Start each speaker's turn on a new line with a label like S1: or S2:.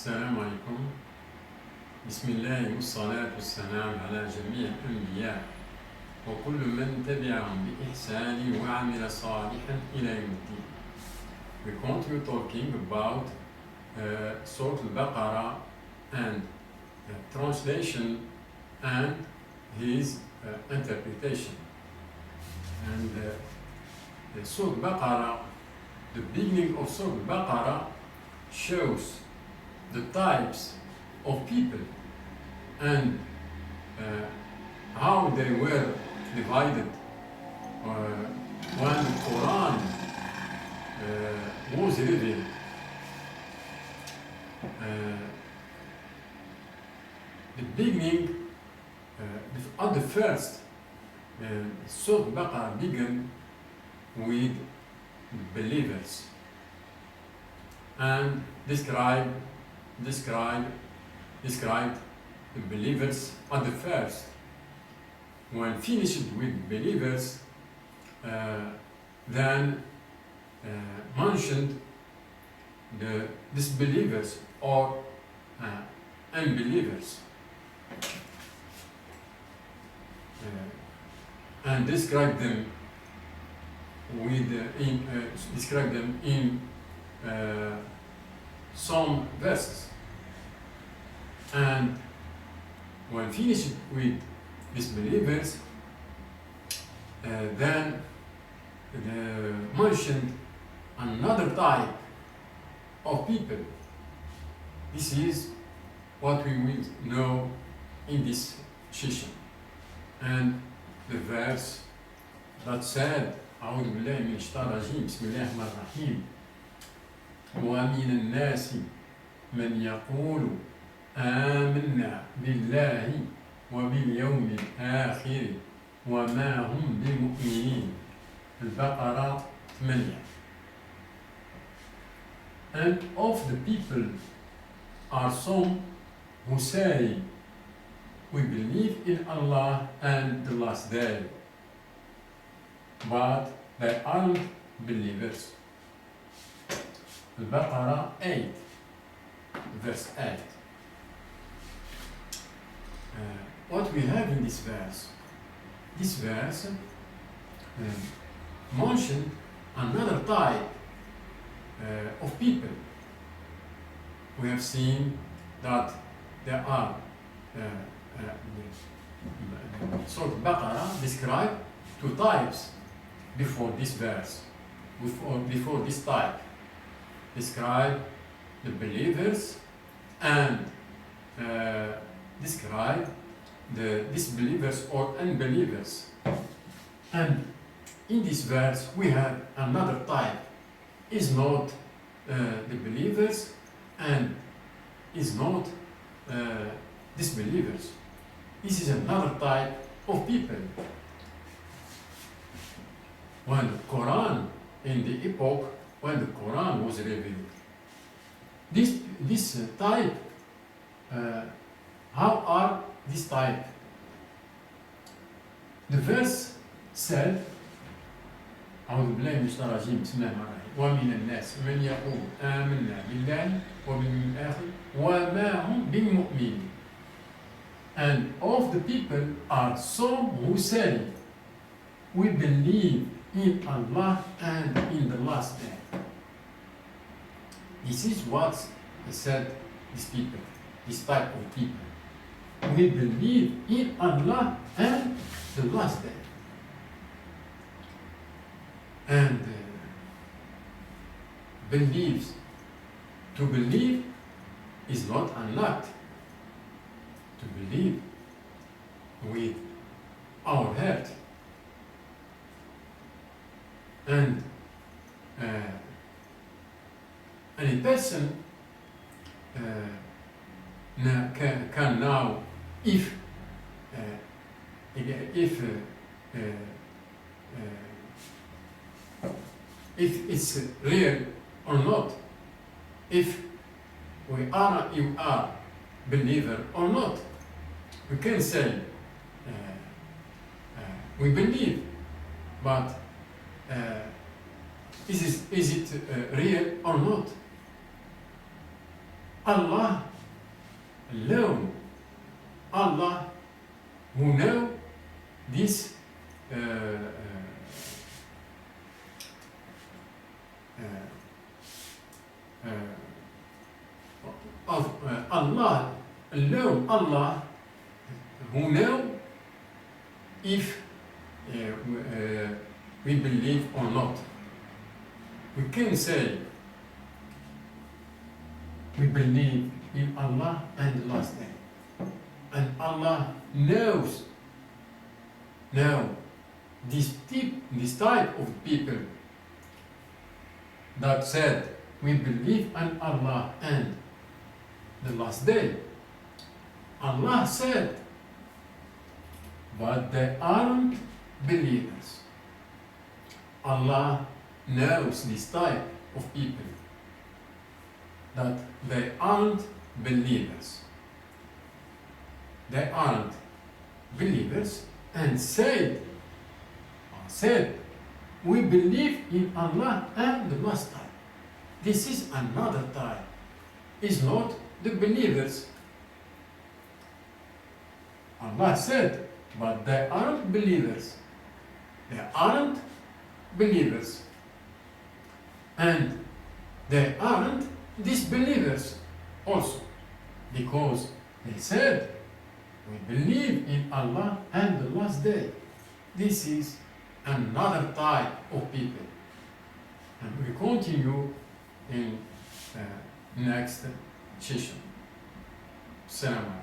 S1: السلام عليكم. بسم الله والصلاة والسلام على جميع الأنبياء وكل من تبعهم بإحسان وعمل صالحا إلى يوم الدين. We continue talking about Surah Al-Baqarah and translation and his interpretation. And Surah Al-Baqarah, the beginning of Surah Al-Baqarah shows the types of people and how they were divided when the Quran was revealed. The beginning, at the first, Surah Al-Baqarah began with believers and described the believers at the first. When finished with believers, then mentioned the disbelievers or unbelievers, and described them in some verses. And when finished with disbelievers, then mentioned another type of people. This is what we will know in this session. And the verse that said, أعوذ بالله من الشيطان الرجيم بسم الله الرحمن الرحيم ومن الناس من يقول آمنا بالله وباليوم الآخر وما هم بمؤمنين. البقرة 8. And of the people are some who say, we believe in Allah and the last day, but they aren't believers. Al-Baqarah 8, verse 8. What we have in this verse mentioned another type of people. We have seen that there are Surah Al-Baqarah described two types before this verse, before this type. Describe the believers and describe the disbelievers or unbelievers. And in this verse we have another type. Is not the believers and is not disbelievers. This is another type of people. When the Quran, in the epoch when the Quran was revealed, this type, how are this type? The verse said, أعوذ بالله من الشيطان الرجيم بسم الله الرحمن الرحيم ومن الناس من يقول آمنا بالله وباليوم الآخر وما هم بمؤمنين. And of the people are some who say, we believe in Allah and in the last day. This is what said these people, this type of people. We believe in Allah and the last day. And believes. To believe is not an act. To believe with our heart. And a person can now, if it's real or not, if you are believer or not, we can say we believe, but is it real or not? Allah alone, Allah who know this Allah alone, Allah who know if we believe or not. We can say we believe in Allah and the last day, and Allah knows. Now, this type of people that said we believe in Allah and the last day, Allah said, but they aren't believers. Allah knows this type of people, that they aren't believers. They aren't believers and said, we believe in Allah and the last time. This is another type. It's not the believers. Allah said, but they aren't believers. They aren't believers. And they aren't disbelievers also, because they said, we believe in Allah and the last day. This is another type of people. And we continue in next session. Salam alaikum.